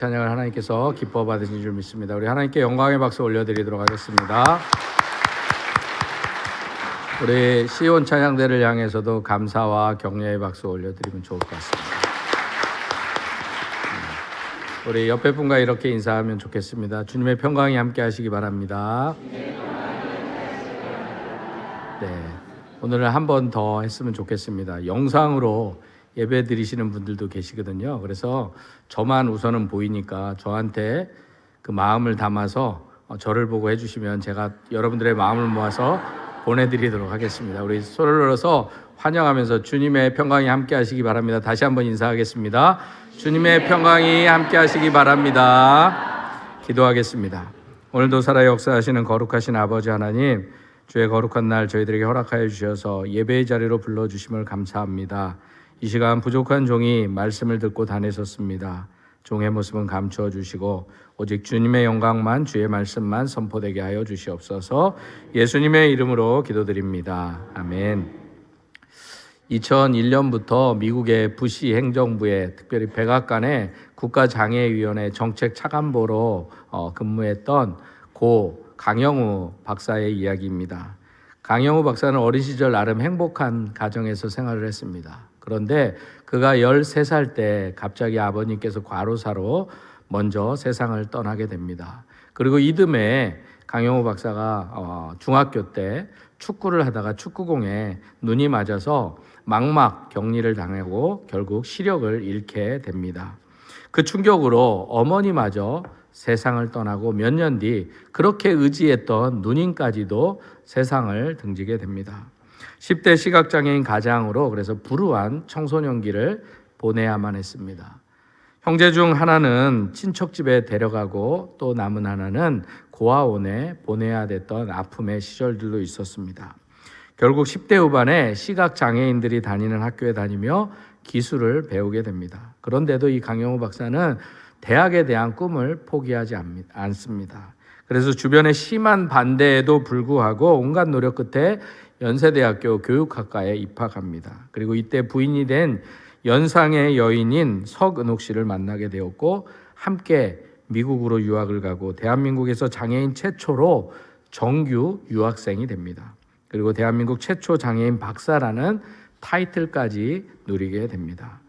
찬양을 하나님께서 기뻐 받으신 줄 믿습니다. 우리 하나님께 영광의 박수 올려드리도록 하겠습니다. 우리 시온 찬양대를 향해서도 감사와 격려의 박수 올려드리면 좋을 것 같습니다. 우리 옆에 분과 이렇게 인사하면 좋겠습니다. 주님의 평강이 함께 하시기 바랍니다. 네, 오늘은 한 번 더 했으면 좋겠습니다. 영상으로 예배 드리시는 분들도 계시거든요. 그래서 저만 우선은 보이니까 저한테 그 마음을 담아서 저를 보고 해주시면 제가 여러분들의 마음을 모아서 보내드리도록 하겠습니다. 우리 손을 들어서 환영하면서 주님의 평강이 함께 하시기 바랍니다. 다시 한번 인사하겠습니다. 주님의 평강이 함께 하시기 바랍니다. 기도하겠습니다. 오늘도 살아 역사하시는 거룩하신 아버지 하나님, 주의 거룩한 날 저희들에게 허락하여 주셔서 예배의 자리로 불러주심을 감사합니다. 이 시간 부족한 종이 말씀을 듣고 다니셨습니다. 종의 모습은 감추어 주시고 오직 주님의 영광만, 주의 말씀만 선포되게 하여 주시옵소서. 예수님의 이름으로 기도드립니다. 아멘. 2001년부터 미국의 부시 행정부에 특별히 백악관의 국가장애위원회 정책 차관보로 근무했던 고 강영우 박사의 이야기입니다. 강영우 박사는 어린 시절 나름 행복한 가정에서 생활을 했습니다. 그런데 그가 13살 때 갑자기 아버님께서 과로사로 먼저 세상을 떠나게 됩니다. 그리고 이듬해 강영우 박사가 중학교 때 축구를 하다가 축구공에 눈이 맞아서 망막 격리를 당하고 결국 시력을 잃게 됩니다. 그 충격으로 어머니마저 세상을 떠나고 몇 년 뒤 그렇게 의지했던 누님까지도 세상을 등지게 됩니다. 10대 시각장애인 가장으로 그래서 불우한 청소년기를 보내야만 했습니다. 형제 중 하나는 친척집에 데려가고 또 남은 하나는 고아원에 보내야 됐던 아픔의 시절들도 있었습니다. 결국 10대 후반에 시각장애인들이 다니는 학교에 다니며 기술을 배우게 됩니다. 그런데도 이 강영우 박사는 대학에 대한 꿈을 포기하지 않습니다. 그래서 주변의 심한 반대에도 불구하고 온갖 노력 끝에 연세대학교 교육학과에 입학합니다. 그리고 이때 부인이 된 연상의 여인인 석은옥 씨를 만나게 되었고 함께 미국으로 유학을 가고 대한민국에서 장애인 최초로 정규 유학생이 됩니다. 그리고 대한민국 최초 장애인 박사라는 타이틀까지 누리게 됩니다.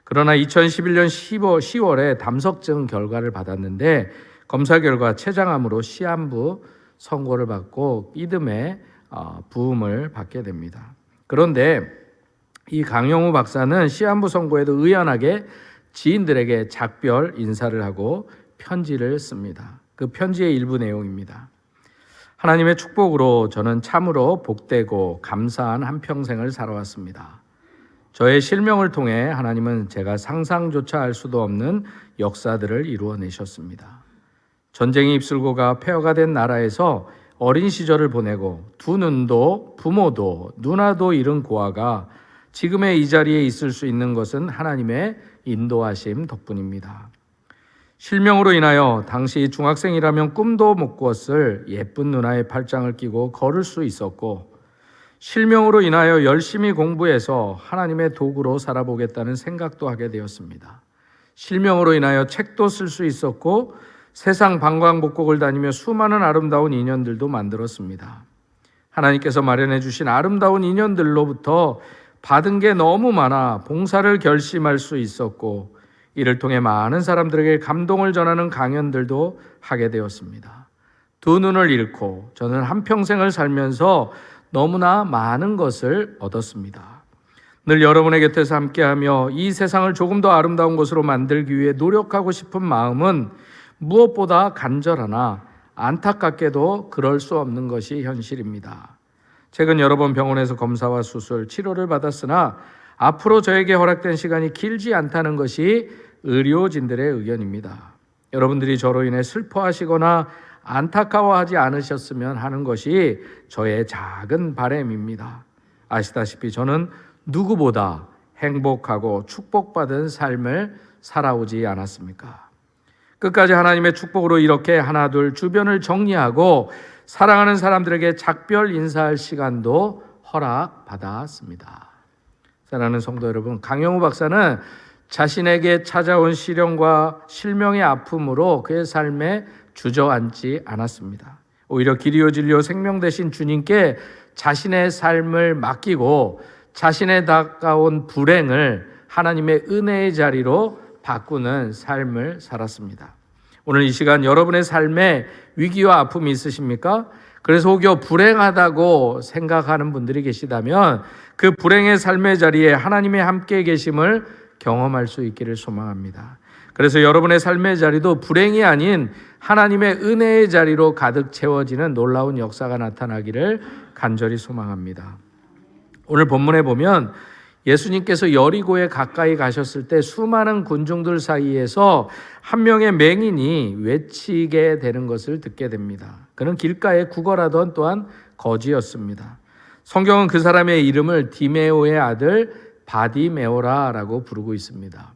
그러나 2011년 10월에 담석증 결과를 받았는데 검사 결과 췌장암으로 시한부 선고를 받고 이듬해 부음을 받게 됩니다. 그런데 이 강영우 박사는 시한부 선고에도 의연하게 지인들에게 작별 인사를 하고 편지를 씁니다. 그 편지의 일부 내용입니다. 하나님의 축복으로 저는 참으로 복되고 감사한 한평생을 살아왔습니다. 저의 실명을 통해 하나님은 제가 상상조차 할 수도 없는 역사들을 이루어내셨습니다. 전쟁이 입술고가 폐허가 된 나라에서 어린 시절을 보내고 두 눈도 부모도 누나도 잃은 고아가 지금의 이 자리에 있을 수 있는 것은 하나님의 인도하심 덕분입니다. 실명으로 인하여 당시 중학생이라면 꿈도 못 꾸었을 예쁜 누나의 팔짱을 끼고 걸을 수 있었고 실명으로 인하여 열심히 공부해서 하나님의 도구로 살아보겠다는 생각도 하게 되었습니다. 실명으로 인하여 책도 쓸 수 있었고 세상 방방곡곡을 다니며 수많은 아름다운 인연들도 만들었습니다. 하나님께서 마련해 주신 아름다운 인연들로부터 받은 게 너무 많아 봉사를 결심할 수 있었고 이를 통해 많은 사람들에게 감동을 전하는 강연들도 하게 되었습니다. 두 눈을 잃고 저는 한평생을 살면서 너무나 많은 것을 얻었습니다. 늘 여러분의 곁에서 함께하며 이 세상을 조금 더 아름다운 곳으로 만들기 위해 노력하고 싶은 마음은 무엇보다 간절하나 안타깝게도 그럴 수 없는 것이 현실입니다. 최근 여러 번 병원에서 검사와 수술, 치료를 받았으나 앞으로 저에게 허락된 시간이 길지 않다는 것이 의료진들의 의견입니다. 여러분들이 저로 인해 슬퍼하시거나 안타까워하지 않으셨으면 하는 것이 저의 작은 바람입니다. 아시다시피 저는 누구보다 행복하고 축복받은 삶을 살아오지 않았습니까? 끝까지 하나님의 축복으로 이렇게 하나둘 주변을 정리하고 사랑하는 사람들에게 작별 인사할 시간도 허락받았습니다. 사랑하는 성도 여러분, 강영우 박사는 자신에게 찾아온 시련과 실명의 아픔으로 그의 삶에 주저앉지 않았습니다. 오히려 길이요 진리요 생명 되신 주님께 자신의 삶을 맡기고 자신의 다가온 불행을 하나님의 은혜의 자리로 바꾸는 삶을 살았습니다. 오늘 이 시간 여러분의 삶에 위기와 아픔이 있으십니까? 그래서 혹여 불행하다고 생각하는 분들이 계시다면 그 불행의 삶의 자리에 하나님의 함께 계심을 경험할 수 있기를 소망합니다. 그래서 여러분의 삶의 자리도 불행이 아닌 하나님의 은혜의 자리로 가득 채워지는 놀라운 역사가 나타나기를 간절히 소망합니다. 오늘 본문에 보면 예수님께서 여리고에 가까이 가셨을 때 수많은 군중들 사이에서 한 명의 맹인이 외치게 되는 것을 듣게 됩니다. 그는 길가에 구걸하던 또한 거지였습니다. 성경은 그 사람의 이름을 디메오의 아들 바디메오라라고 부르고 있습니다.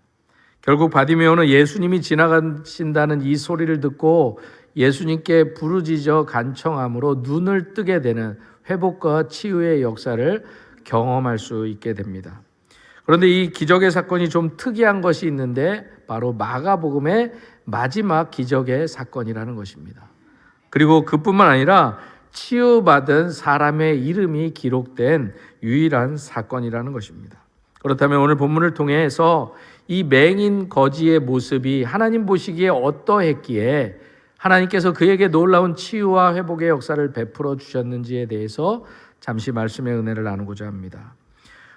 결국 바디메오는 예수님이 지나가신다는 이 소리를 듣고 예수님께 부르짖어 간청함으로 눈을 뜨게 되는 회복과 치유의 역사를 경험할 수 있게 됩니다. 그런데 이 기적의 사건이 좀 특이한 것이 있는데 바로 마가복음의 마지막 기적의 사건이라는 것입니다. 그리고 그뿐만 아니라 치유받은 사람의 이름이 기록된 유일한 사건이라는 것입니다. 그렇다면 오늘 본문을 통해서 이 맹인 거지의 모습이 하나님 보시기에 어떠했기에 하나님께서 그에게 놀라운 치유와 회복의 역사를 베풀어 주셨는지에 대해서 잠시 말씀의 은혜를 나누고자 합니다.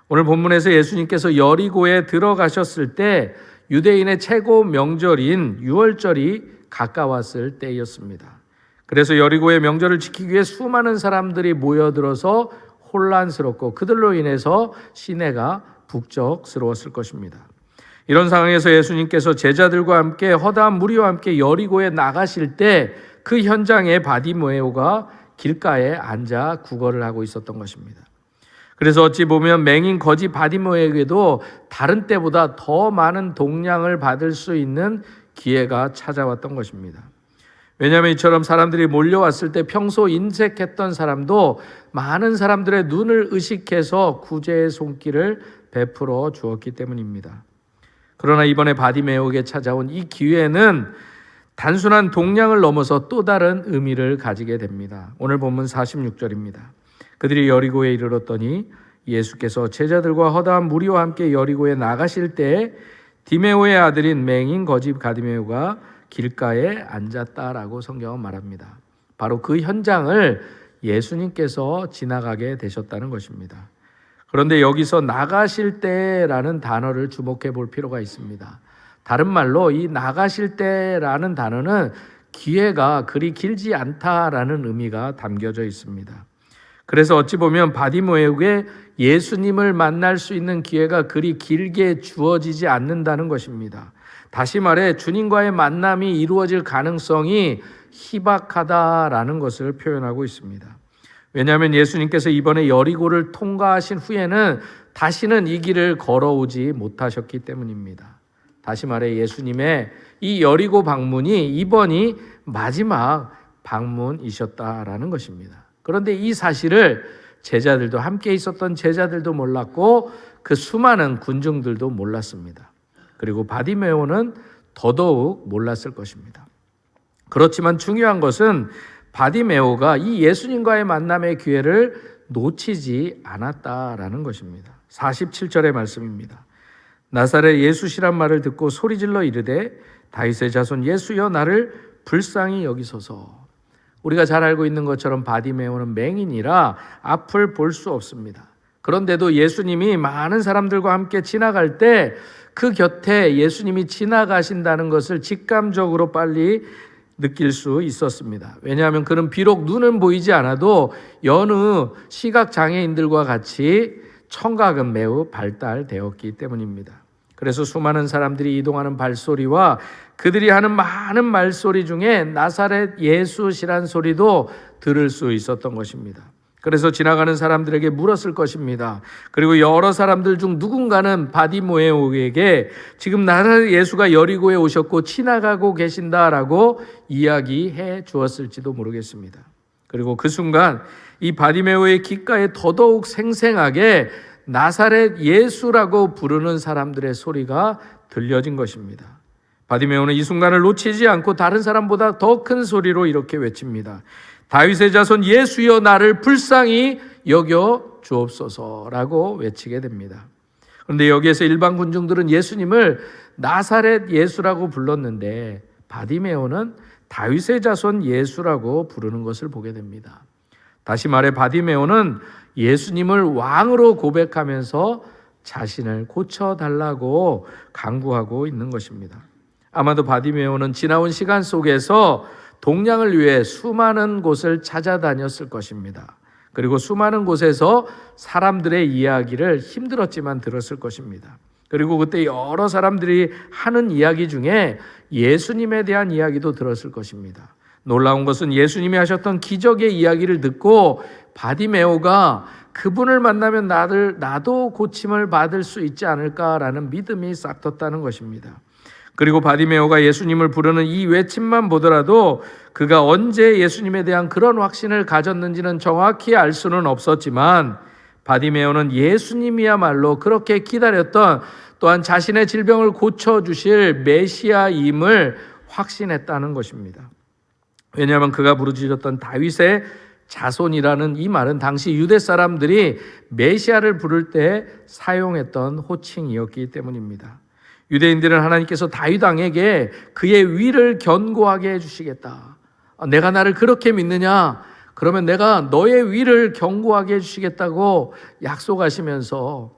오늘 본문에서 예수님께서 여리고에 들어가셨을 때 유대인의 최고 명절인 유월절이 가까웠을 때였습니다. 그래서 여리고의 명절을 지키기 위해 수많은 사람들이 모여들어서 혼란스럽고 그들로 인해서 시내가 북적스러웠을 것입니다. 이런 상황에서 예수님께서 제자들과 함께 허다한 무리와 함께 여리고에 나가실 때 그 현장에 바디메오가 길가에 앉아 구걸을 하고 있었던 것입니다. 그래서 어찌 보면 맹인 거지 바디메오에게도 다른 때보다 더 많은 동량을 받을 수 있는 기회가 찾아왔던 것입니다. 왜냐하면 이처럼 사람들이 몰려왔을 때 평소 인색했던 사람도 많은 사람들의 눈을 의식해서 구제의 손길을 베풀어 주었기 때문입니다. 그러나 이번에 바디메오에게 찾아온 이 기회는 단순한 동량을 넘어서 또 다른 의미를 가지게 됩니다. 오늘 본문 46절입니다. 그들이 여리고에 이르렀더니 예수께서 제자들과 허다한 무리와 함께 여리고에 나가실 때 디메오의 아들인 맹인 거지 바디메오가 길가에 앉았다라고 성경은 말합니다. 바로 그 현장을 예수님께서 지나가게 되셨다는 것입니다. 그런데 여기서 나가실 때라는 단어를 주목해 볼 필요가 있습니다. 다른 말로 이 나가실 때라는 단어는 기회가 그리 길지 않다라는 의미가 담겨져 있습니다. 그래서 어찌 보면 바디메오에게 예수님을 만날 수 있는 기회가 그리 길게 주어지지 않는다는 것입니다. 다시 말해 주님과의 만남이 이루어질 가능성이 희박하다라는 것을 표현하고 있습니다. 왜냐하면 예수님께서 이번에 여리고를 통과하신 후에는 다시는 이 길을 걸어오지 못하셨기 때문입니다. 다시 말해 예수님의 이 여리고 방문이 이번이 마지막 방문이셨다라는 것입니다. 그런데 이 사실을 제자들도 함께 있었던 제자들도 몰랐고 그 수많은 군중들도 몰랐습니다. 그리고 바디메오는 더더욱 몰랐을 것입니다. 그렇지만 중요한 것은 바디메오가 이 예수님과의 만남의 기회를 놓치지 않았다라는 것입니다. 47절의 말씀입니다. 나사렛 예수시란 말을 듣고 소리질러 이르되 다윗의 자손 예수여 나를 불쌍히 여기소서. 우리가 잘 알고 있는 것처럼 바디메오는 맹인이라 앞을 볼 수 없습니다. 그런데도 예수님이 많은 사람들과 함께 지나갈 때 그 곁에 예수님이 지나가신다는 것을 직감적으로 빨리 느낄 수 있었습니다. 왜냐하면 그는 비록 눈은 보이지 않아도 여느 시각장애인들과 같이 청각은 매우 발달되었기 때문입니다. 그래서 수많은 사람들이 이동하는 발소리와 그들이 하는 많은 말소리 중에 나사렛 예수시란 소리도 들을 수 있었던 것입니다. 그래서 지나가는 사람들에게 물었을 것입니다. 그리고 여러 사람들 중 누군가는 바디메오에게 지금 나사렛 예수가 여리고에 오셨고 지나가고 계신다라고 이야기해 주었을지도 모르겠습니다. 그리고 그 순간 이 바디메오의 귓가에 더더욱 생생하게 나사렛 예수라고 부르는 사람들의 소리가 들려진 것입니다. 바디메오는 이 순간을 놓치지 않고 다른 사람보다 더 큰 소리로 이렇게 외칩니다. 다윗의 자손 예수여 나를 불쌍히 여겨 주옵소서라고 외치게 됩니다. 그런데 여기에서 일반 군중들은 예수님을 나사렛 예수라고 불렀는데 바디메오는 다윗의 자손 예수라고 부르는 것을 보게 됩니다. 다시 말해 바디메오는 예수님을 왕으로 고백하면서 자신을 고쳐달라고 간구하고 있는 것입니다. 아마도 바디메오는 지나온 시간 속에서 동량을 위해 수많은 곳을 찾아다녔을 것입니다. 그리고 수많은 곳에서 사람들의 이야기를 힘들었지만 들었을 것입니다. 그리고 그때 여러 사람들이 하는 이야기 중에 예수님에 대한 이야기도 들었을 것입니다. 놀라운 것은 예수님이 하셨던 기적의 이야기를 듣고 바디메오가 그분을 만나면 나도 고침을 받을 수 있지 않을까라는 믿음이 싹 텄다는 것입니다. 그리고 바디메오가 예수님을 부르는 이 외침만 보더라도 그가 언제 예수님에 대한 그런 확신을 가졌는지는 정확히 알 수는 없었지만 바디메오는 예수님이야말로 그렇게 기다렸던 또한 자신의 질병을 고쳐주실 메시아임을 확신했다는 것입니다. 왜냐하면 그가 부르짖었던 다윗의 자손이라는 이 말은 당시 유대 사람들이 메시아를 부를 때 사용했던 호칭이었기 때문입니다. 유대인들은 하나님께서 다윗 왕에게 그의 위를 견고하게 해주시겠다. 내가 나를 그렇게 믿느냐? 그러면 내가 너의 위를 견고하게 해주시겠다고 약속하시면서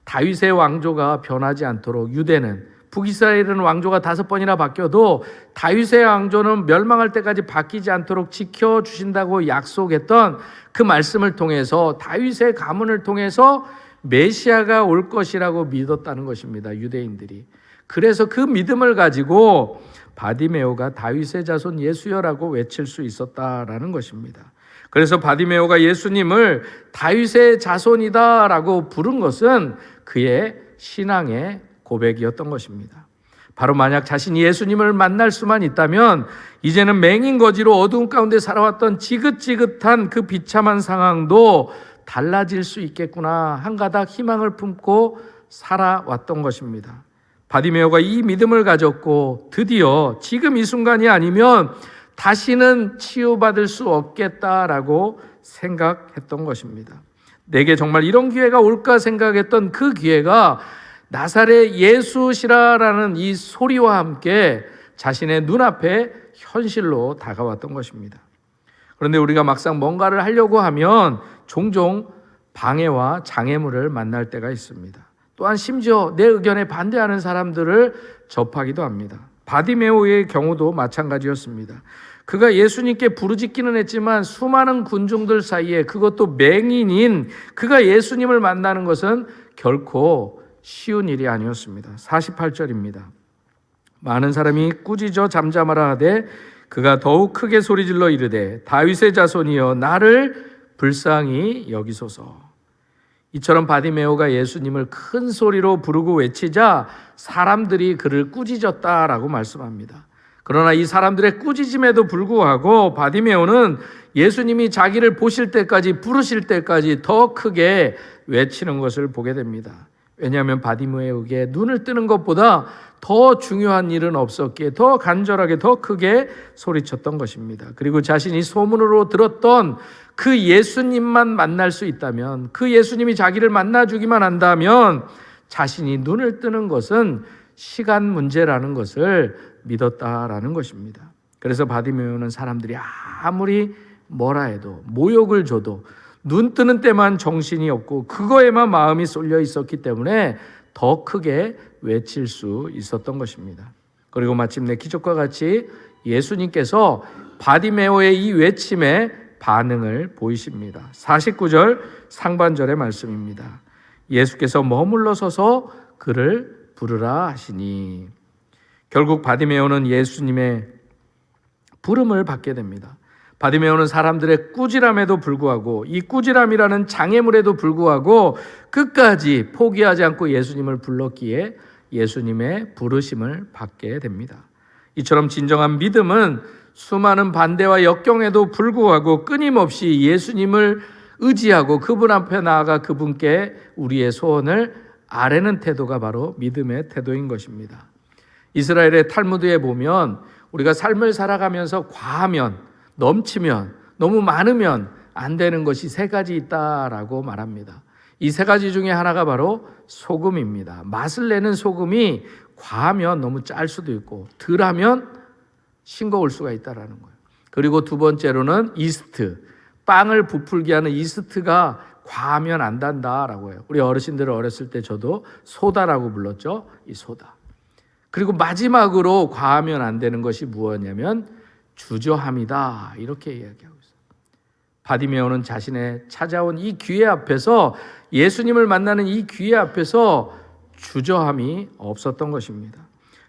다윗의 왕조가 변하지 않도록 유대는 북이스라엘은 왕조가 5번이나 바뀌어도 다윗의 왕조는 멸망할 때까지 바뀌지 않도록 지켜주신다고 약속했던 그 말씀을 통해서 다윗의 가문을 통해서 메시아가 올 것이라고 믿었다는 것입니다. 유대인들이. 그래서 그 믿음을 가지고 바디메오가 다윗의 자손 예수여라고 외칠 수 있었다라는 것입니다. 그래서 바디메오가 예수님을 다윗의 자손이다라고 부른 것은 그의 신앙의 고백이었던 것입니다. 바로 만약 자신이 예수님을 만날 수만 있다면 이제는 맹인 거지로 어두운 가운데 살아왔던 지긋지긋한 그 비참한 상황도 달라질 수 있겠구나 한 가닥 희망을 품고 살아왔던 것입니다. 바디메오가 이 믿음을 가졌고 드디어 지금 이 순간이 아니면 다시는 치유받을 수 없겠다라고 생각했던 것입니다. 내게 정말 이런 기회가 올까 생각했던 그 기회가 나사렛 예수시라라는 이 소리와 함께 자신의 눈앞에 현실로 다가왔던 것입니다. 그런데 우리가 막상 뭔가를 하려고 하면 종종 방해와 장애물을 만날 때가 있습니다. 또한 심지어 내 의견에 반대하는 사람들을 접하기도 합니다. 바디메오의 경우도 마찬가지였습니다. 그가 예수님께 부르짖기는 했지만 수많은 군중들 사이에 그것도 맹인인 그가 예수님을 만나는 것은 결코 쉬운 일이 아니었습니다. 48절입니다. 많은 사람이 꾸짖어 잠잠하라 하되 그가 더욱 크게 소리질러 이르되 다윗의 자손이여 나를 불쌍히 여기소서. 이처럼 바디메오가 예수님을 큰 소리로 부르고 외치자 사람들이 그를 꾸짖었다라고 말씀합니다. 그러나 이 사람들의 꾸짖음에도 불구하고 바디메오는 예수님이 자기를 보실 때까지 부르실 때까지 더 크게 외치는 것을 보게 됩니다. 왜냐하면 바디메오에게 눈을 뜨는 것보다 더 중요한 일은 없었기에 더 간절하게 더 크게 소리쳤던 것입니다. 그리고 자신이 소문으로 들었던 그 예수님만 만날 수 있다면, 그 예수님이 자기를 만나주기만 한다면 자신이 눈을 뜨는 것은 시간 문제라는 것을 믿었다라는 것입니다. 그래서 바디메오는 사람들이 아무리 뭐라 해도 모욕을 줘도 눈 뜨는 때만 정신이 없고 그거에만 마음이 쏠려 있었기 때문에 더 크게 외칠 수 있었던 것입니다. 그리고 마침내 기적과 같이 예수님께서 바디메오의 이 외침에 반응을 보이십니다. 49절 상반절의 말씀입니다. 예수께서 머물러 서서 그를 부르라 하시니 결국 바디메오는 예수님의 부름을 받게 됩니다. 바디메오는 사람들의 꾸지람에도 불구하고 이 꾸지람이라는 장애물에도 불구하고 끝까지 포기하지 않고 예수님을 불렀기에 예수님의 부르심을 받게 됩니다. 이처럼 진정한 믿음은 수많은 반대와 역경에도 불구하고 끊임없이 예수님을 의지하고 그분 앞에 나아가 그분께 우리의 소원을 아뢰는 태도가 바로 믿음의 태도인 것입니다. 이스라엘의 탈무드에 보면 우리가 삶을 살아가면서 과하면, 넘치면, 너무 많으면 안 되는 것이 세 가지 있다라고 말합니다. 이 세 가지 중에 하나가 바로 소금입니다. 맛을 내는 소금이 과하면 너무 짤 수도 있고 덜하면 싱거울 수가 있다라는 거예요. 그리고 두 번째로는 이스트, 빵을 부풀게 하는 이스트가 과하면 안 단다라고 해요. 우리 어르신들은 어렸을 때 저도 소다라고 불렀죠. 이 소다. 그리고 마지막으로 과하면 안 되는 것이 무엇이냐면 주저함이다. 이렇게 이야기하고 있어요. 바디메오는 자신의 찾아온 이 기회 앞에서, 예수님을 만나는 이 기회 앞에서 주저함이 없었던 것입니다.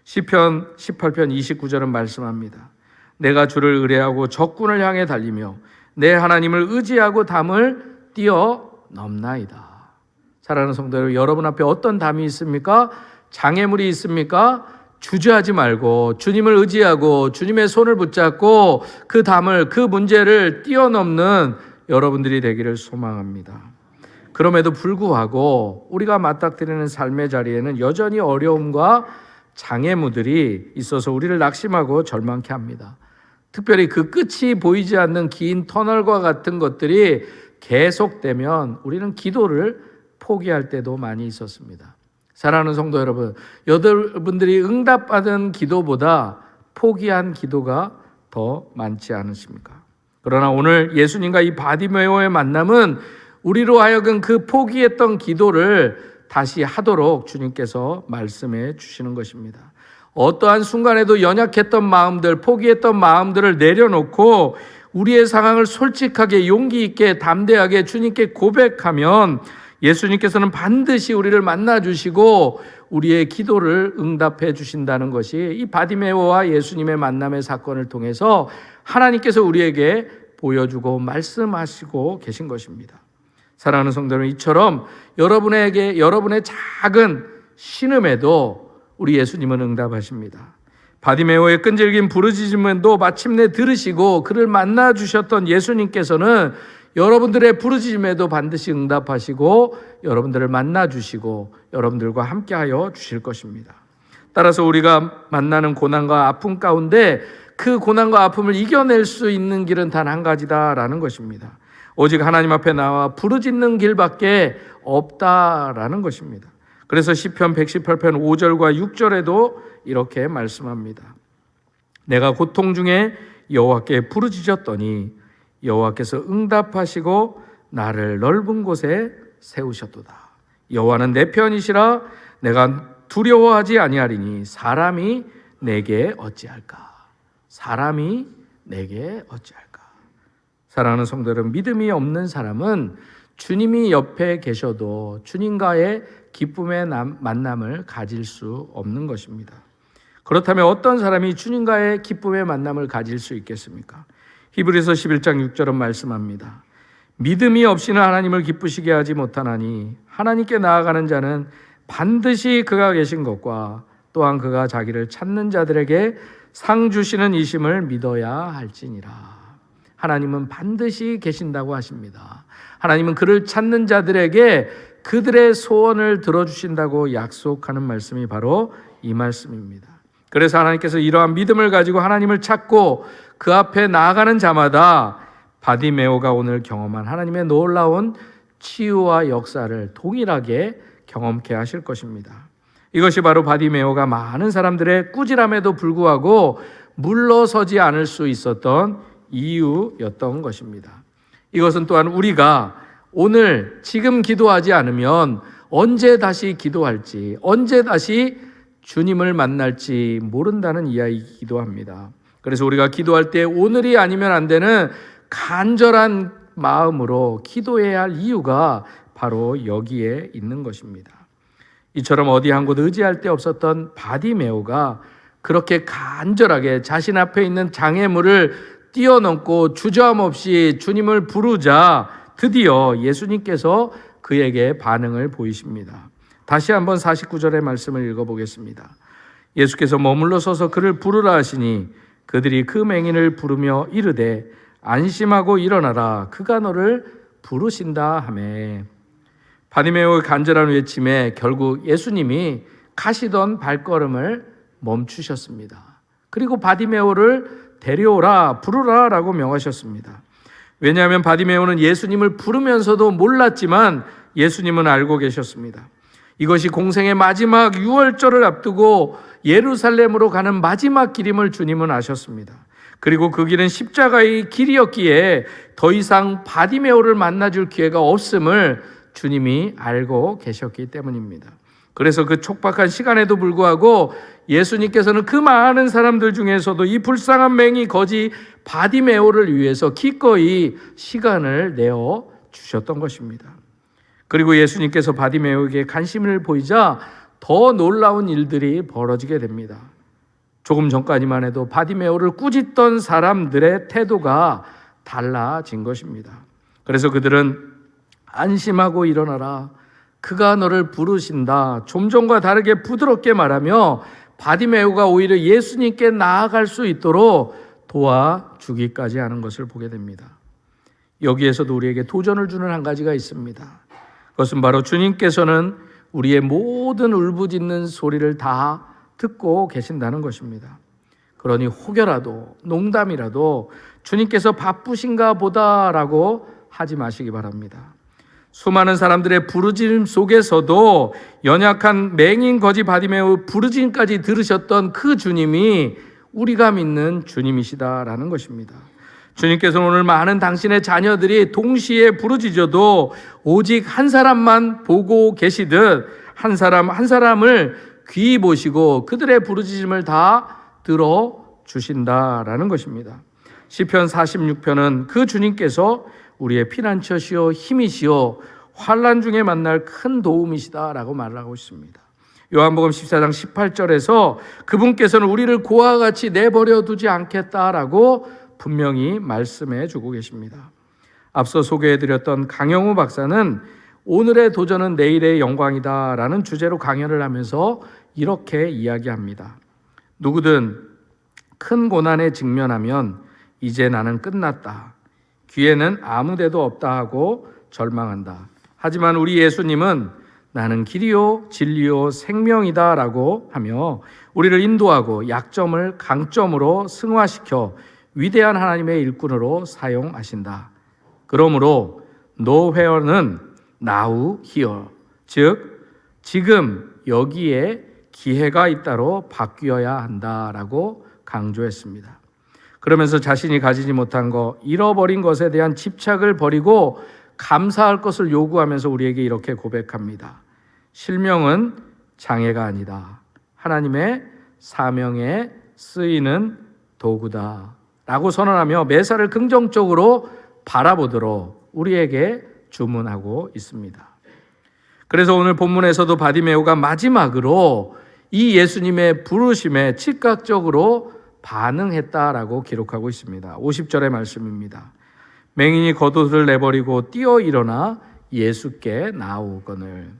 시편 18편 29절은 말씀합니다. 내가 주를 의뢰하고 적군을 향해 달리며 내 하나님을 의지하고 담을 뛰어넘나이다. 사랑하는 성도 여러분, 여러분 앞에 어떤 담이 있습니까? 장애물이 있습니까? 주저하지 말고 주님을 의지하고 주님의 손을 붙잡고 그 담을, 그 문제를 뛰어넘는 여러분들이 되기를 소망합니다. 그럼에도 불구하고 우리가 맞닥뜨리는 삶의 자리에는 여전히 어려움과 장애물들이 있어서 우리를 낙심하고 절망케 합니다. 특별히 그 끝이 보이지 않는 긴 터널과 같은 것들이 계속되면 우리는 기도를 포기할 때도 많이 있었습니다. 사랑하는 성도 여러분, 여러분들이 응답받은 기도보다 포기한 기도가 더 많지 않으십니까? 그러나 오늘 예수님과 이 바디메오의 만남은 우리로 하여금 그 포기했던 기도를 다시 하도록 주님께서 말씀해 주시는 것입니다. 어떠한 순간에도 연약했던 마음들, 포기했던 마음들을 내려놓고 우리의 상황을 솔직하게, 용기 있게, 담대하게 주님께 고백하면 예수님께서는 반드시 우리를 만나주시고 우리의 기도를 응답해 주신다는 것이 이 바디메오와 예수님의 만남의 사건을 통해서 하나님께서 우리에게 보여주고 말씀하시고 계신 것입니다. 사랑하는 성도 여러분, 이처럼 여러분의 작은 신음에도 우리 예수님은 응답하십니다. 바디메오의 끈질긴 부르짖음도 마침내 들으시고 그를 만나 주셨던 예수님께서는 여러분들의 부르짖음에도 반드시 응답하시고 여러분들을 만나 주시고 여러분들과 함께하여 주실 것입니다. 따라서 우리가 만나는 고난과 아픔 가운데 그 고난과 아픔을 이겨낼 수 있는 길은 단 한 가지다라는 것입니다. 오직 하나님 앞에 나와 부르짖는 길밖에 없다라는 것입니다. 그래서 시편 118편 5절과 6절에도 이렇게 말씀합니다. 내가 고통 중에 여호와께 부르짖었더니 여호와께서 응답하시고 나를 넓은 곳에 세우셨도다. 여호와는 내 편이시라 내가 두려워하지 아니하리니 사람이 내게 어찌할까? 사람이 내게 어찌할까? 사랑하는 성도 여러분, 믿음이 없는 사람은 주님이 옆에 계셔도 주님과의 기쁨의 만남을 가질 수 없는 것입니다. 그렇다면 어떤 사람이 주님과의 기쁨의 만남을 가질 수 있겠습니까? 히브리서 11장 6절은 말씀합니다. 믿음이 없이는 하나님을 기쁘시게 하지 못하나니 하나님께 나아가는 자는 반드시 그가 계신 것과 또한 그가 자기를 찾는 자들에게 상 주시는 이심을 믿어야 할지니라. 하나님은 반드시 계신다고 하십니다. 하나님은 그를 찾는 자들에게 그들의 소원을 들어주신다고 약속하는 말씀이 바로 이 말씀입니다. 그래서 하나님께서 이러한 믿음을 가지고 하나님을 찾고 그 앞에 나아가는 자마다 바디메오가 오늘 경험한 하나님의 놀라운 치유와 역사를 동일하게 경험케 하실 것입니다. 이것이 바로 바디메오가 많은 사람들의 꾸지람에도 불구하고 물러서지 않을 수 있었던 이유였던 것입니다. 이것은 또한 우리가 오늘 지금 기도하지 않으면 언제 다시 기도할지, 언제 다시 주님을 만날지 모른다는 이야기이기도 합니다. 그래서 우리가 기도할 때 오늘이 아니면 안 되는 간절한 마음으로 기도해야 할 이유가 바로 여기에 있는 것입니다. 이처럼 어디 한 곳 의지할 데 없었던 바디메오가 그렇게 간절하게 자신 앞에 있는 장애물을 뛰어넘고 주저함 없이 주님을 부르자 드디어 예수님께서 그에게 반응을 보이십니다. 다시 한번 49절의 말씀을 읽어보겠습니다. 예수께서 머물러 서서 그를 부르라 하시니 그들이 그 맹인을 부르며 이르되 안심하고 일어나라 그가 너를 부르신다 하매 바디메오의 간절한 외침에 결국 예수님이 가시던 발걸음을 멈추셨습니다. 그리고 바디메오를 데려오라, 부르라 라고 명하셨습니다. 왜냐하면 바디메오는 예수님을 부르면서도 몰랐지만 예수님은 알고 계셨습니다. 이것이 공생의 마지막 유월절을 앞두고 예루살렘으로 가는 마지막 길임을 주님은 아셨습니다. 그리고 그 길은 십자가의 길이었기에 더 이상 바디메오를 만나줄 기회가 없음을 주님이 알고 계셨기 때문입니다. 그래서 그 촉박한 시간에도 불구하고 예수님께서는 그 많은 사람들 중에서도 이 불쌍한 맹인 거지 바디메오를 위해서 기꺼이 시간을 내어 주셨던 것입니다. 그리고 예수님께서 바디메오에게 관심을 보이자 더 놀라운 일들이 벌어지게 됩니다. 조금 전까지만 해도 바디메오를 꾸짖던 사람들의 태도가 달라진 것입니다. 그래서 그들은 안심하고 일어나라, 그가 너를 부르신다, 좀 전과 다르게 부드럽게 말하며 바디메오가 오히려 예수님께 나아갈 수 있도록 도와주기까지 하는 것을 보게 됩니다. 여기에서도 우리에게 도전을 주는 한 가지가 있습니다. 그것은 바로 주님께서는 우리의 모든 울부짖는 소리를 다 듣고 계신다는 것입니다. 그러니 혹여라도 농담이라도 주님께서 바쁘신가 보다라고 하지 마시기 바랍니다. 수많은 사람들의 부르짖음 속에서도 연약한 맹인 거지 바디메오 부르짖음까지 들으셨던 그 주님이 우리가 믿는 주님이시다라는 것입니다. 주님께서는 오늘 많은 당신의 자녀들이 동시에 부르짖어도 오직 한 사람만 보고 계시듯 한 사람을 귀히 보시고 그들의 부르짖음을 다 들어주신다라는 것입니다. 시편 46편은 그 주님께서 우리의 피난처시오 힘이시오 환난 중에 만날 큰 도움이시다라고 말하고 있습니다. 요한복음 14장 18절에서 그분께서는 우리를 고아와 같이 내버려 두지 않겠다라고 분명히 말씀해 주고 계십니다. 앞서 소개해드렸던 강영우 박사는 오늘의 도전은 내일의 영광이다라는 주제로 강연을 하면서 이렇게 이야기합니다. 누구든 큰 고난에 직면하면 이제 나는 끝났다, 기회는 아무 데도 없다 하고 절망한다. 하지만 우리 예수님은 나는 길이요 진리요 생명이다 라고 하며 우리를 인도하고 약점을 강점으로 승화시켜 위대한 하나님의 일꾼으로 사용하신다. 그러므로 No where는 now here, 즉 지금 여기에 기회가 있다로 바뀌어야 한다라고 강조했습니다. 그러면서 자신이 가지지 못한 것, 잃어버린 것에 대한 집착을 버리고 감사할 것을 요구하면서 우리에게 이렇게 고백합니다. 실명은 장애가 아니다, 하나님의 사명에 쓰이는 도구다 라고 선언하며 매사를 긍정적으로 바라보도록 우리에게 주문하고 있습니다. 그래서 오늘 본문에서도 바디메오가 마지막으로 이 예수님의 부르심에 즉각적으로 반응했다라고 기록하고 있습니다. 50절의 말씀입니다. 맹인이 겉옷을 내버리고 뛰어 일어나 예수께 나오거늘.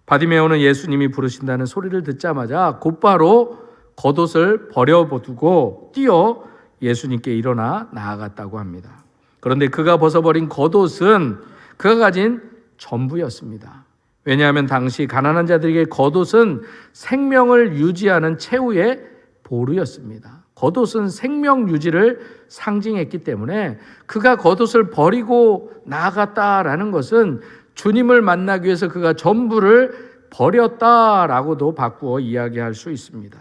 바디메오는 예수님이 부르신다는 소리를 듣자마자 곧바로 겉옷을 버려두고 뛰어 예수님께 일어나 나아갔다고 합니다. 그런데 그가 벗어버린 겉옷은 그가 가진 전부였습니다. 왜냐하면 당시 가난한 자들에게 겉옷은 생명을 유지하는 최후의 보루였습니다. 겉옷은 생명 유지를 상징했기 때문에 그가 겉옷을 버리고 나아갔다라는 것은 주님을 만나기 위해서 그가 전부를 버렸다라고도 바꾸어 이야기할 수 있습니다.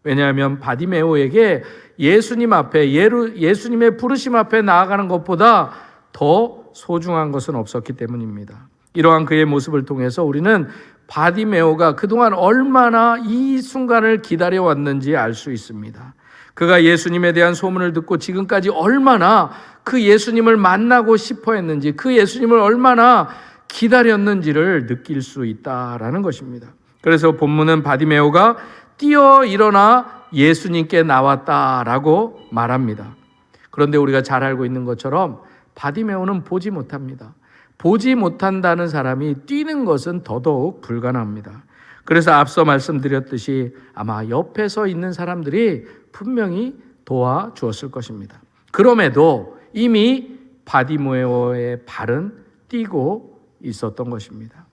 왜냐하면 바디메오에게 예수님 앞에 예수님의 부르심 앞에 나아가는 것보다 더 소중한 것은 없었기 때문입니다. 이러한 그의 모습을 통해서 우리는 바디메오가 그동안 얼마나 이 순간을 기다려왔는지 알 수 있습니다. 그가 예수님에 대한 소문을 듣고 지금까지 얼마나 그 예수님을 만나고 싶어 했는지, 그 예수님을 얼마나 기다렸는지를 느낄 수 있다라는 것입니다. 그래서 본문은 바디메오가 뛰어 일어나 예수님께 나왔다라고 말합니다. 그런데 우리가 잘 알고 있는 것처럼 바디메오는 보지 못합니다. 보지 못한다는 사람이 뛰는 것은 더더욱 불가능합니다. 그래서 앞서 말씀드렸듯이 아마 옆에 서 있는 사람들이 분명히 도와주었을 것입니다. 그럼에도 이미 바디메오의 발은 뛰고 있었던 것입니다.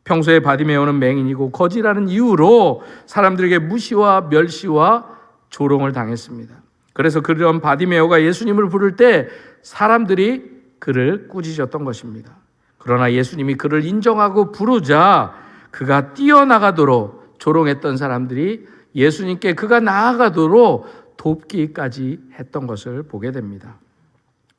평소에 바디메오는 맹인이고 거지라는 이유로 사람들에게 무시와 멸시와 조롱을 당했습니다. 그래서 그런 바디메오가 예수님을 부를 때 사람들이 그를 꾸짖었던 것입니다. 그러나 예수님이 그를 인정하고 부르자 그가 뛰어나가도록 조롱했던 사람들이 예수님께 그가 나아가도록 돕기까지 했던 것을 보게 됩니다.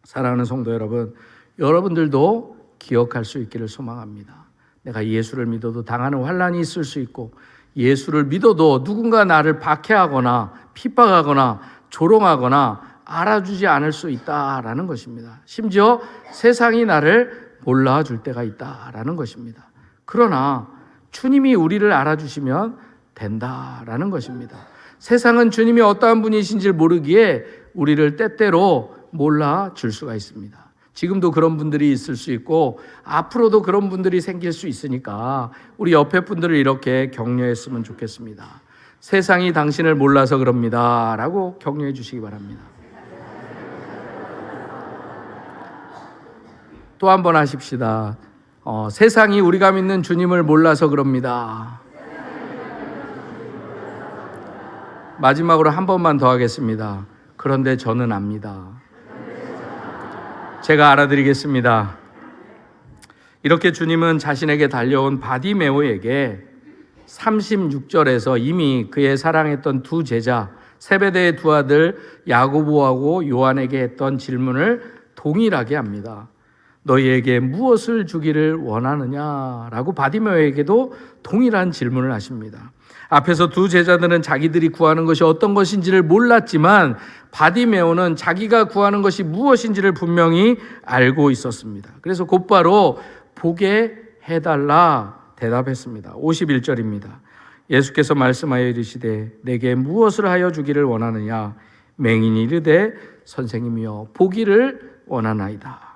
사랑하는 성도 여러분, 여러분들도 기억할 수 있기를 소망합니다. 내가 예수를 믿어도 당하는 환난이 있을 수 있고, 예수를 믿어도 누군가 나를 박해하거나 핍박하거나 조롱하거나 알아주지 않을 수 있다라는 것입니다. 심지어 세상이 나를 몰라줄 때가 있다라는 것입니다. 그러나 주님이 우리를 알아주시면 된다라는 것입니다. 세상은 주님이 어떠한 분이신지 모르기에 우리를 때때로 몰라줄 수가 있습니다. 지금도 그런 분들이 있을 수 있고 앞으로도 그런 분들이 생길 수 있으니까 우리 옆에 분들을 이렇게 격려했으면 좋겠습니다. 세상이 당신을 몰라서 그럽니다 라고 격려해 주시기 바랍니다. 또 한 번 하십시다. 세상이 우리가 믿는 주님을 몰라서 그럽니다. 마지막으로 한 번만 더 하겠습니다. 그런데 저는 압니다. 제가 알아드리겠습니다. 이렇게 주님은 자신에게 달려온 바디메오에게 36절에서 이미 그의 사랑했던 두 제자 세베대의 두 아들 야고보하고 요한에게 했던 질문을 동일하게 합니다. 너희에게 무엇을 주기를 원하느냐라고 바디메오에게도 동일한 질문을 하십니다. 앞에서 두 제자들은 자기들이 구하는 것이 어떤 것인지를 몰랐지만 바디메오는 자기가 구하는 것이 무엇인지를 분명히 알고 있었습니다. 그래서 곧바로 보게 해달라 대답했습니다. 51절입니다. 예수께서 말씀하여 이르시되 내게 무엇을 하여 주기를 원하느냐? 맹인이 이르되 선생님이여 보기를 원하나이다.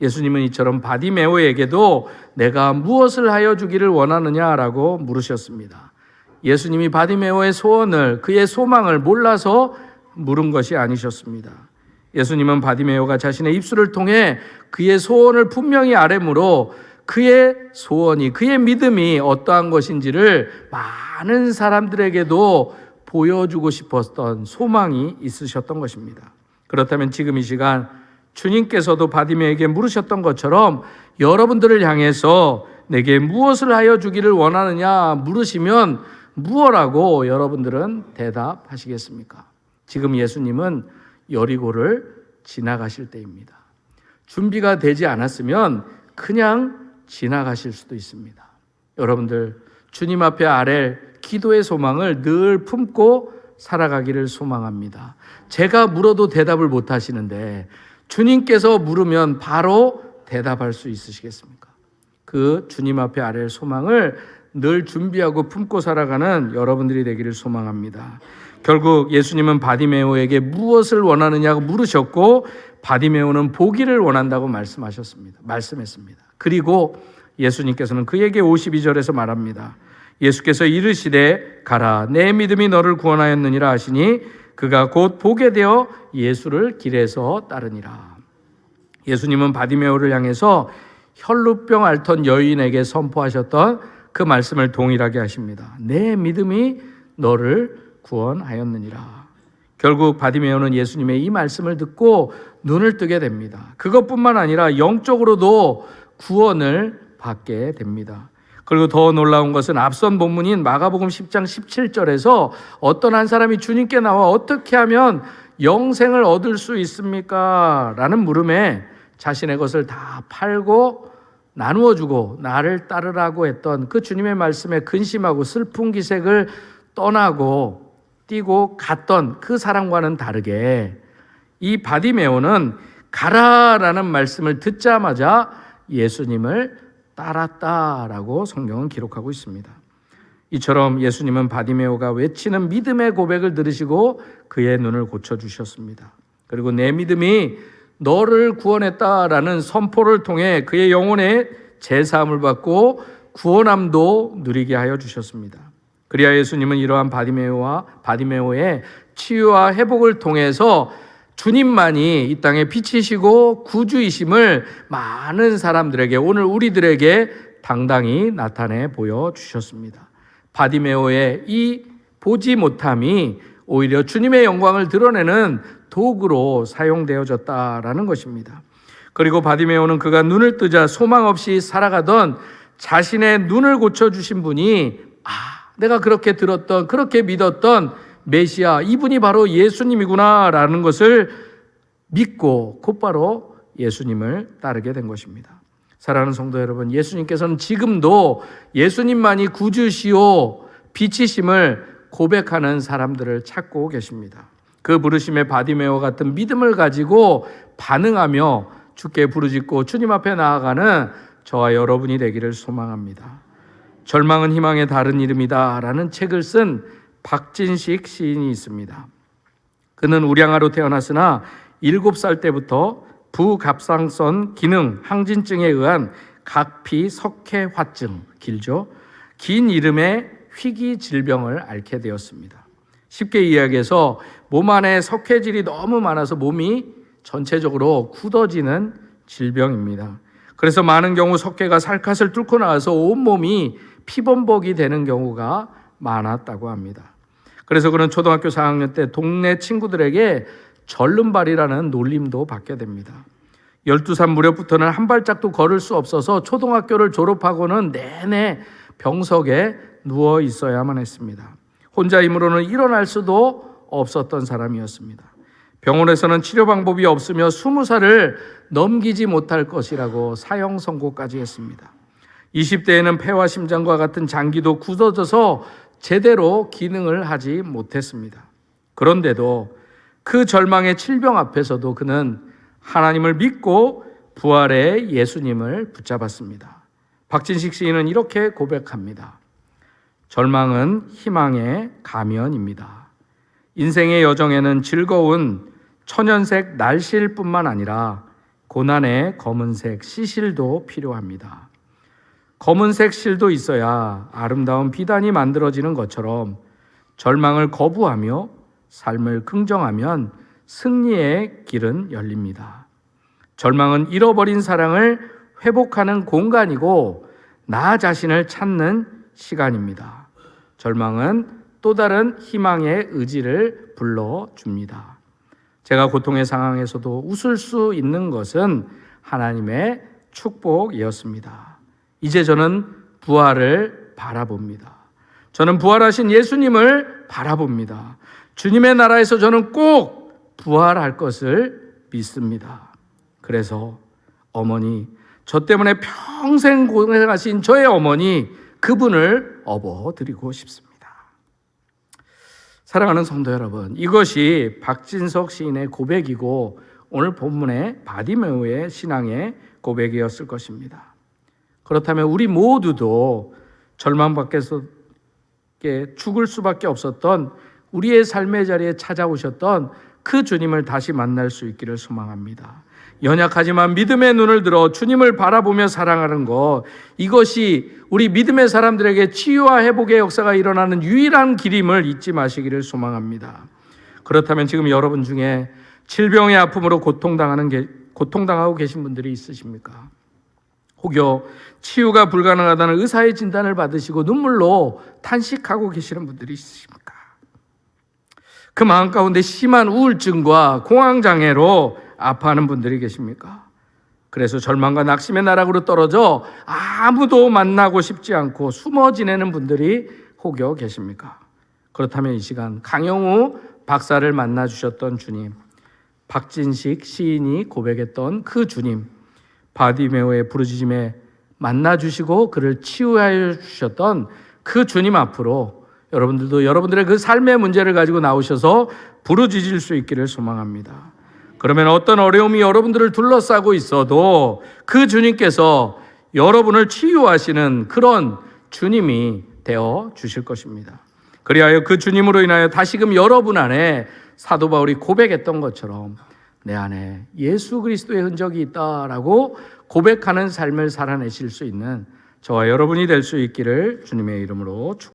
예수님은 이처럼 바디메오에게도 내가 무엇을 하여 주기를 원하느냐라고 물으셨습니다. 예수님이 바디메오의 소원을, 그의 소망을 몰라서 물은 것이 아니셨습니다. 예수님은 바디메오가 자신의 입술을 통해 그의 소원을 분명히 아뢰므로 그의 소원이, 그의 믿음이 어떠한 것인지를 많은 사람들에게도 보여주고 싶었던 소망이 있으셨던 것입니다. 그렇다면 지금 이 시간 주님께서도 바디메오에게 물으셨던 것처럼 여러분들을 향해서 내게 무엇을 하여 주기를 원하느냐 물으시면 무엇라고 여러분들은 대답하시겠습니까? 지금 예수님은 여리고를 지나가실 때입니다. 준비가 되지 않았으면 그냥 지나가실 수도 있습니다. 여러분들 주님 앞에 아랠 기도의 소망을 늘 품고 살아가기를 소망합니다. 제가 물어도 대답을 못 하시는데 주님께서 물으면 바로 대답할 수 있으시겠습니까? 그 주님 앞에 아랠 소망을 늘 준비하고 품고 살아가는 여러분들이 되기를 소망합니다. 결국 예수님은 바디메오에게 무엇을 원하느냐고 물으셨고 바디메오는 보기를 원한다고 말씀했습니다. 그리고 예수님께서는 그에게 52절에서 말합니다. 예수께서 이르시되 가라 내 믿음이 너를 구원하였느니라 하시니 그가 곧 보게 되어 예수를 길에서 따르니라. 예수님은 바디메오를 향해서 혈루병 앓던 여인에게 선포하셨던 그 말씀을 동일하게 하십니다. 내 믿음이 너를 구원하였느니라. 결국 바디메오는 예수님의 이 말씀을 듣고 눈을 뜨게 됩니다. 그것뿐만 아니라 영적으로도 구원을 받게 됩니다. 그리고 더 놀라운 것은 앞선 본문인 마가복음 10장 17절에서 어떤 한 사람이 주님께 나와 어떻게 하면 영생을 얻을 수 있습니까? 라는 물음에 자신의 것을 다 팔고 나누어 주고 나를 따르라고 했던 그 주님의 말씀에 근심하고 슬픈 기색을 떠나고 뛰고 갔던 그 사람과는 다르게 이 바디메오는 가라라는 말씀을 듣자마자 예수님을 따랐다라고 성경은 기록하고 있습니다. 이처럼 예수님은 바디메오가 외치는 믿음의 고백을 들으시고 그의 눈을 고쳐주셨습니다. 그리고 내 믿음이 너를 구원했다라는 선포를 통해 그의 영혼에 제사함을 받고 구원함도 누리게 하여 주셨습니다. 그리하 예수님은 이러한 바디메오의 치유와 회복을 통해서 주님만이 이 땅에 빛이시고 구주이심을 많은 사람들에게, 오늘 우리들에게 당당히 나타내 보여주셨습니다. 바디메오의 이 보지 못함이 오히려 주님의 영광을 드러내는 도구로 사용되어졌다라는 것입니다. 그리고 바디메오는 그가 눈을 뜨자 소망 없이 살아가던 자신의 눈을 고쳐주신 분이 내가 그렇게 들었던, 그렇게 믿었던 메시아, 이분이 바로 예수님이구나라는 것을 믿고 곧바로 예수님을 따르게 된 것입니다. 사랑하는 성도 여러분, 예수님께서는 지금도 예수님만이 구주시오, 빛이심을 고백하는 사람들을 찾고 계십니다. 그 부르심의 바디메오 같은 믿음을 가지고 반응하며 주께 부르짖고 주님 앞에 나아가는 저와 여러분이 되기를 소망합니다. 절망은 희망의 다른 이름이다 라는 책을 쓴 박진식 시인이 있습니다. 그는 우량아로 태어났으나 7살 때부터 부갑상선 기능 항진증에 의한 각피 석회화증, 길죠? 긴 이름의 희귀 질병을 앓게 되었습니다. 쉽게 이야기해서 몸 안에 석회질이 너무 많아서 몸이 전체적으로 굳어지는 질병입니다. 그래서 많은 경우 석회가 살갗을 뚫고 나와서 온몸이 피범벅이 되는 경우가 많았다고 합니다. 그래서 그는 초등학교 4학년 때 동네 친구들에게 절름발이라는 놀림도 받게 됩니다. 12살 무렵부터는 한 발짝도 걸을 수 없어서 초등학교를 졸업하고는 내내 병석에 누워 있어야만 했습니다. 혼자 힘으로는 일어날 수도 없었던 사람이었습니다. 병원에서는 치료 방법이 없으며 20살을 넘기지 못할 것이라고 사형 선고까지 했습니다. 20대에는 폐와 심장과 같은 장기도 굳어져서 제대로 기능을 하지 못했습니다. 그런데도 그 절망의 질병 앞에서도 그는 하나님을 믿고 부활의 예수님을 붙잡았습니다. 박진식 시인은 이렇게 고백합니다. 절망은 희망의 가면입니다. 인생의 여정에는 즐거운 천연색 날실뿐만 아니라 고난의 검은색 시실도 필요합니다. 검은색 실도 있어야 아름다운 비단이 만들어지는 것처럼 절망을 거부하며 삶을 긍정하면 승리의 길은 열립니다. 절망은 잃어버린 사랑을 회복하는 공간이고 나 자신을 찾는 시간입니다. 절망은 또 다른 희망의 의지를 불러줍니다. 제가 고통의 상황에서도 웃을 수 있는 것은 하나님의 축복이었습니다. 이제 저는 부활을 바라봅니다. 저는 부활하신 예수님을 바라봅니다. 주님의 나라에서 저는 꼭 부활할 것을 믿습니다. 그래서 어머니, 저 때문에 평생 고생하신 저의 어머니, 그분을 업어드리고 싶습니다. 사랑하는 성도 여러분, 이것이 박진석 시인의 고백이고 오늘 본문의 바디메오의 신앙의 고백이었을 것입니다. 그렇다면 우리 모두도 절망 밖에서 죽을 수밖에 없었던 우리의 삶의 자리에 찾아오셨던 그 주님을 다시 만날 수 있기를 소망합니다. 연약하지만 믿음의 눈을 들어 주님을 바라보며 사랑하는 것, 이것이 우리 믿음의 사람들에게 치유와 회복의 역사가 일어나는 유일한 길임을 잊지 마시기를 소망합니다. 그렇다면 지금 여러분 중에 질병의 아픔으로 고통당하고 계신 분들이 있으십니까? 혹여 치유가 불가능하다는 의사의 진단을 받으시고 눈물로 탄식하고 계시는 분들이 있으십니까? 그 마음 가운데 심한 우울증과 공황장애로 아파하는 분들이 계십니까? 그래서 절망과 낙심의 나락으로 떨어져 아무도 만나고 싶지 않고 숨어 지내는 분들이 혹여 계십니까? 그렇다면 이 시간 강영우 박사를 만나 주셨던 주님, 박진식 시인이 고백했던 그 주님, 바디메오의 부르짖음에 만나 주시고 그를 치유하여 주셨던 그 주님 앞으로 여러분들도 여러분들의 그 삶의 문제를 가지고 나오셔서 부르짖을 수 있기를 소망합니다. 그러면 어떤 어려움이 여러분들을 둘러싸고 있어도 그 주님께서 여러분을 치유하시는 그런 주님이 되어 주실 것입니다. 그리하여 그 주님으로 인하여 다시금 여러분 안에 사도 바울이 고백했던 것처럼 내 안에 예수 그리스도의 흔적이 있다라고 고백하는 삶을 살아내실 수 있는 저와 여러분이 될 수 있기를 주님의 이름으로 축복합니다.